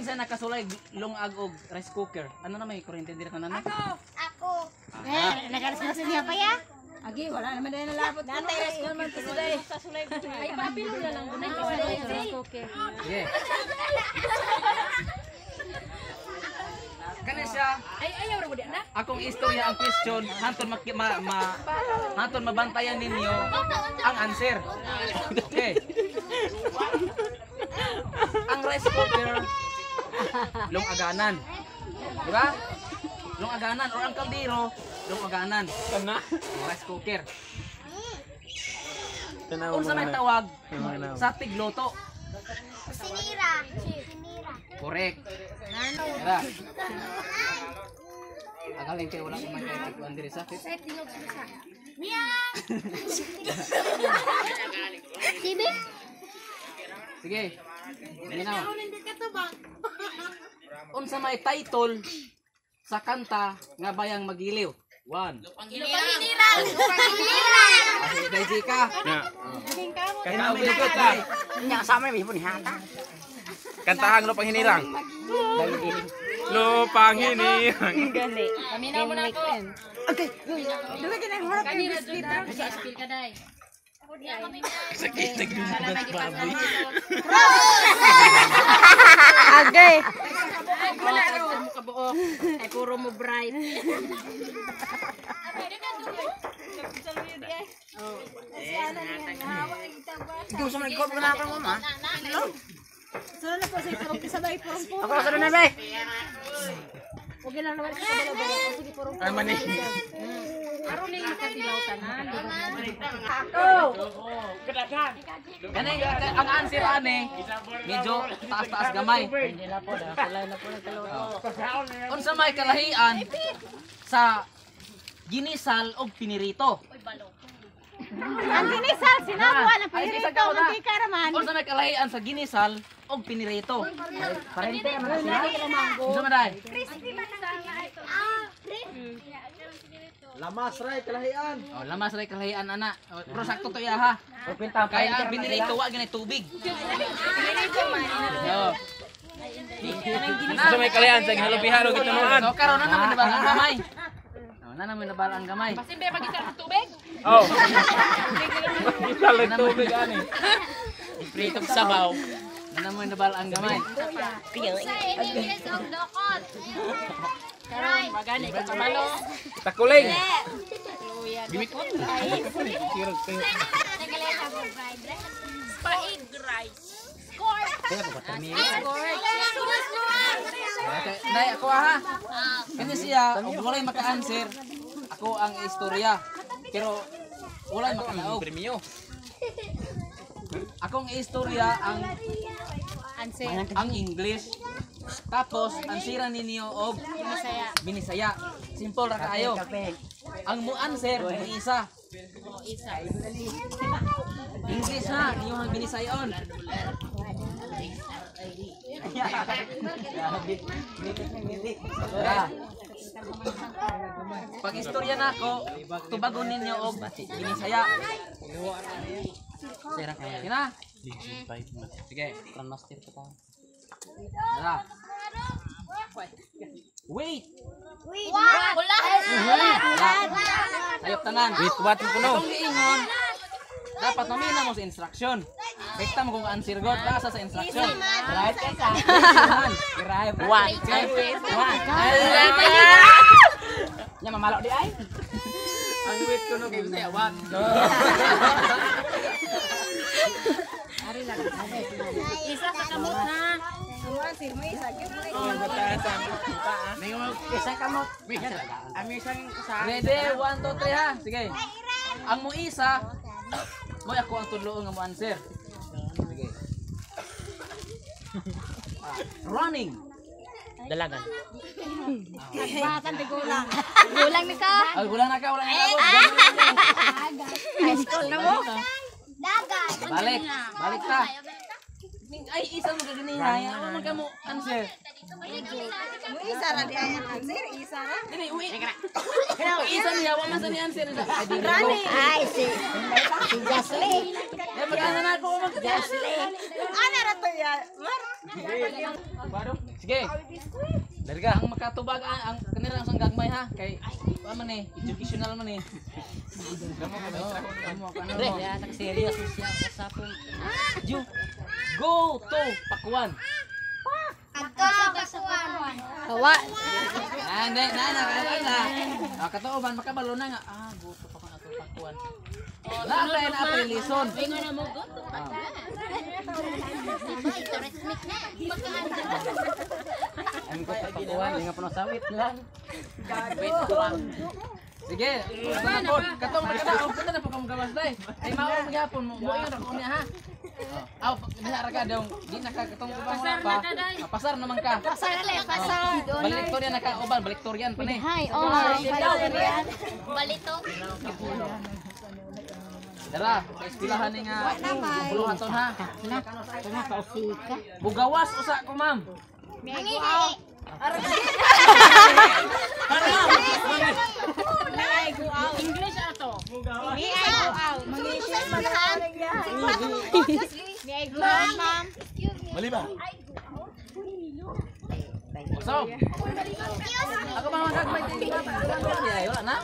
Kinsa nakasulay lungag og rice cooker? Ano na may kuryente dire kanana? Ako. Nakaras niya pa ya? Agi, wala naman din nalapot. Natay ko man to sulay. Ay, papilo na lang muna yung rice cooker. Sige. Kani siya. Ay, ayaw ra mo di na. Akong istorya ang question, hanton mabantayan ninyo ang answer. Okay. Ang rice cooker lungaganan. Di ba? Lungaganan or ang kaldero lungaganan. Kana? Rice cooker. Unsa may tawag sa tigloto? Sinira. Sinira. Correct. Tara. Akalin kayo wala ko man kayo tikuan diri sa fit. Sibi? Sige. Minaw. Unsa may title sa kanta nga bayang magiliw? 1. Pangiliran. Pangiliran. Dai Jika. Kaya bigot ka. Nya sama may pun hata. Kantahan lo panghinirang. Lo panghinirang. Gali. Paminaw mo na ako. Okay. Dili ka nang harap Kanina dito. Kasi spill ka dai. Sakit nagdudugat baboy. Agay. Mo kabuok. Ay puro mo bright. Gusto mo ikot na ako mama. Saan na po sa purong sabay purong po. Ako sa na be. Huwag lang naman sa kabalo-balo. Sige purong po. Ay mani. Aron ning makatilaw tanan. Kani ang answer ane medyo taas-taas gamay. Unsa may kalahian sa ginisal og pinirito? Ang ginisal sinabuan ang Ay, pirito ikaw na. ng karaman. Unsa may kalahian sa ginisal og pinirito? Parente naman sila. Unsa man dai? Lamas ray kalahian. Oh, lamas ray kalahian ana. Oh, pero sakto to ya ha. Kaya ang pinirito wa ganay tubig. Oh. Sa may kalahian sa ginhalupihalo gitunuan. So karon na naman nabal ang gamay. Oh, na naman nabal ang gamay. Simbe magitar ng tubig. Oh. Gisalag tubig ani. Pritong sabaw. Na naman nabal ang gamay. Sa English of dokot. Karon magani ka kabalo. Takuling. Gimikot. Kirog kayo. Paig rice. Nay ako ha. Kani siya ug walay maka-answer. Ako ang istorya. Pero walay makalaog. Premio. Akong istorya ang English. Tapos ang sira ninyo og Binisaya. Simple ra kaayo. Ang mo answer ang isa. English ha, yung ang Binisayon. Pag istorya na ako, tubagon ninyo og Binisaya. Sira kaya. Kina? Sige, Grandmaster ko ta. Tara. Wait. Wala. Ayok tanan. Wait, what ko no? Itong giingon, dapat mamina mo sa instruction. Rekta mo kung answer god ka sa instruction. Right ka sa. Right. One. Nya mamalo di ay. Ang wait ko no gimse what? Isa sa kamot na. Oh, batasan. Isang kamot. Ami isang isa. Ready? 1, 2, 3 ha. Sige. Ang mo isa, mo ako ang tudloon nga mo answer. Sige. Running. Dalagan. Batan de gulang. Gulang ni ka. Ay, wala na ka, wala na ka. High school na mo. Dagat. Balik. Balik ta. Ay, isa mo gaganiha. Ano man ka mo answer? Isa ra di ay answer, isa ra. Dili, uwi. Isa niya, wala sa ni answer. Ay, di ko. Ay si Jasly. Ay, magkano na ako. Jasly. Ana ra to ya. Mar. Baro. Sige. Dari ka ang makatubag ang kanira ang gagmay ha kay man eh educational man eh. Kamu Ya, tak serius siya usapon. Ju. Go to Pakuan. Ato sa kasuan. Kawa. Hindi na. Katooban makabalo na nga. Go to Pakuan. Wala tayo na apelison. Ingon na mo go to Ang go to Pakuan, hindi nga pa nasawit lang. Sige, katong magkadaog ka na po kang gawas day. Ay mao magyapon mo yun ako niya ha. Aw, bihara ka daw, di nakakatong ubang pa. Pasar naman ka. Pasar le, pasar. Baliktorian na ka uban, baliktorian pa ni. Hi, pasar. Balito. Dara, eskwelahan ni nga buluhaton ha. Tengah kausika. Bugawas usa ko ma'am. English ato. Mali ba? So, ako ba magagmay din ba? Wala na.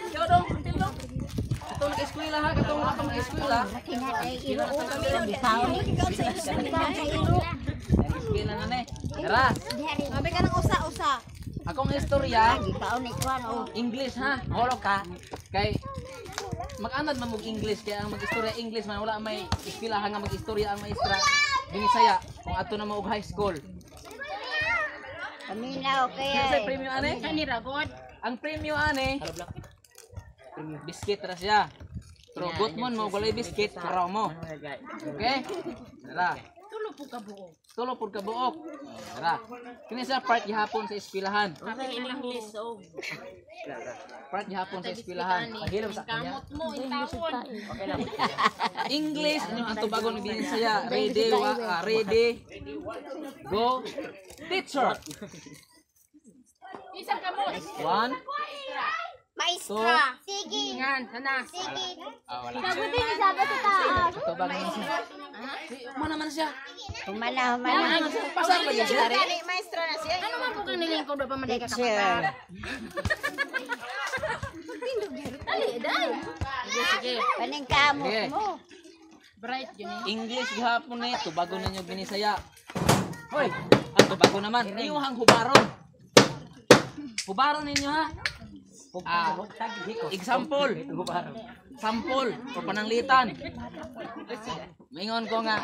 Ikaw dong, tilo. Katong nag-eskwela ha, katong nag-eskwela. Kinat ay iro kami lang bitaw ni. Nag-eskwela na ni. Tara, Abi ka nang usa-usa. akong istorya, Bitaw ni kwan o. English ha. Holo ka. Kay mag-anad man mog English kaya ang mag-istorya English man wala may eskwelahan nga mag-istorya ang maestra. Binisaya kung ato na mo og high school. Paminaw Kasi kay. premium ane? Kanira god. Ang premium ane. Biscuit ra siya. Pero gutmon mo walay biscuit para mo. Okay? Tara. Tulo po ka buo. Tulo pud ka buok. Tara. Kini sa part gihapon sa eskwelahan. Ang English o. Part gihapon sa eskwelahan. Pagilom sa kanya. Kamot mo intawon. English ano ang tubagon ni Binisaya? Ready, ready. Go. Teacher. Isang kamot. 1 Maestra. Sige. Yan, sana. Sige. Sabi din sabi sa taas. Tubag niya siya. Mana man siya? Humana, humana. Pasal ba siya? Maestro na siya. Ano man po kang nilingkod ba pa maday ka Teacher. kapatid? Dali, dali. Sige, sige. Paning kamo Sige. mo. Bright yun eh. English gihapon ni tubagon ninyo Binisaya. Hoy, ang tubago naman. Iyuhang hubaron. Hubaron ninyo ha. Example. Sample. O pananglitan. Mingon ko nga.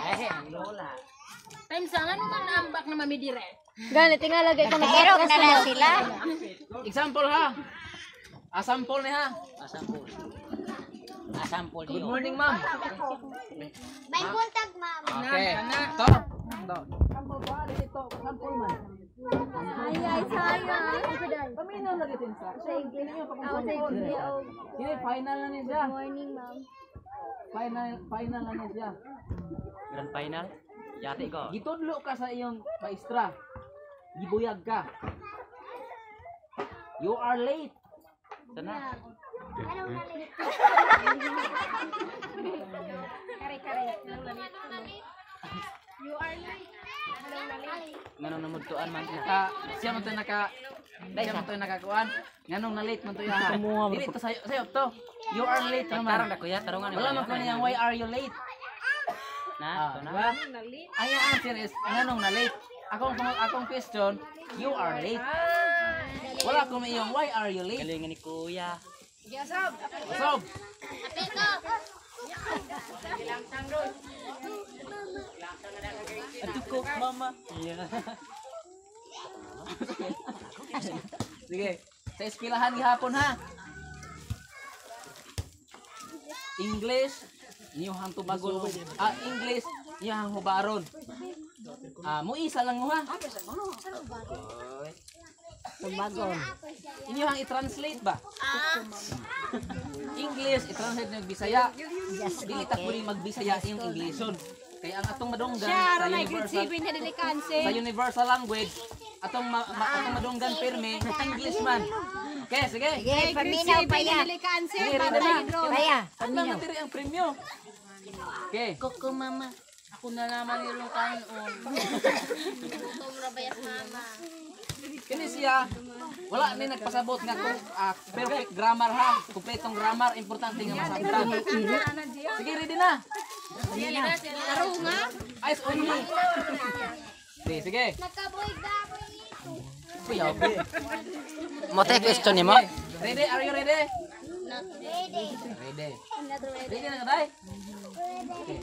Time sa ano man ambak na mamidire. Gani tingala lagay ko na erok na lang sila. Example ha. Sample ni ha. Asampol Good morning ma'am. May buntag, ma'am. Okay. Ito. Ito. Sample man. Ay, sayang. Paminaw lagi din sa. Sa English niyo pag sample. Kini final na niya. Morning, ma'am. Final na niya. Grand final. Yati ko. Gitudlo ka sa iyong maestra. Gibuyag ka. You are late. Sana. Anong nalit? Nganong namudtuan man siya man to nakakuan. Nganong na late man to ya. Dili to sayo to. You are late Tarang naman. na kuya, tarungan ni. Wala man ko niyang why are you late? Na, to na. Diba? Ang iyong answer is nganong na late. Akong question, you are late. Wala ko may iyong why are you late? Galingan ni kuya. Sob. Apito. Aduh ko, mama. Iya. Sige, sa eskwelahan gihapon ha. English, niyong tubagon. English, niyong hubaron. Mo isa lang mo ha. Tumagon. Inyong i-translate ba? English, i-translate niyo Bisaya. Dili ta pwedeng magbisaya yung Englishon. Kaya ang atong madunggan sa universal language, atong madunggan pirmi English man. Okay, sige. Sige, paminaw pa yan. Sige, rin na. Paya, Ano paminaw. naman ang premyo? Okay. Koko mama. Ako na naman yung kanon. Kini siya, wala ni nagpasabot nga kung perfect grammar ha. Kumpletong grammar, importante nga masabtan. Sige, ready na. Laro nga. Eyes only. Sige. Nakabuig na ako ito. Kuya, okay. Mo tay question nimo. Ready? Are you ready? Not ready. Ready. Not ready. Ready na tayo? Okay.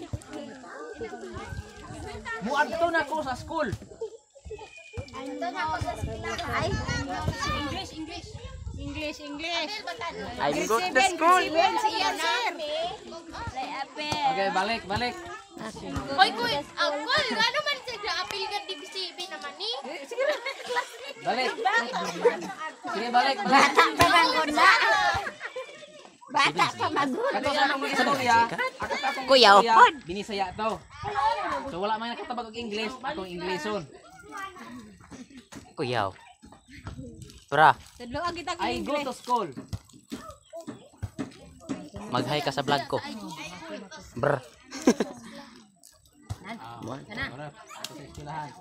Muadto na ko sa school. Ito na ako sa eskwelahan. English, English. English, English. I go to school. Siya, sir. Okay, balik. Hoy, kuy. Kuy, ano man siya? Apil ka DBCB naman ni? Sige na. Balik. Sige, balik. Bata pa magod na. Bata pa magod. Kato sa akong istorya, Kuya, upod. binisaya to. So wala man nakatabag og English, akong Ingleson. Kuyaw. Bra, Tudloan kita I go to school. mag-hi ka sa vlog ko. Brr. Harap, ako sa eskwelahan.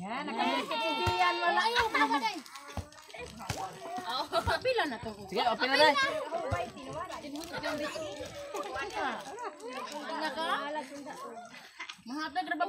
Yan, nakakitiyan mo na. Ayaw pa ka dahil. Pila na to. Sige, open na dai. Mahatag ra ba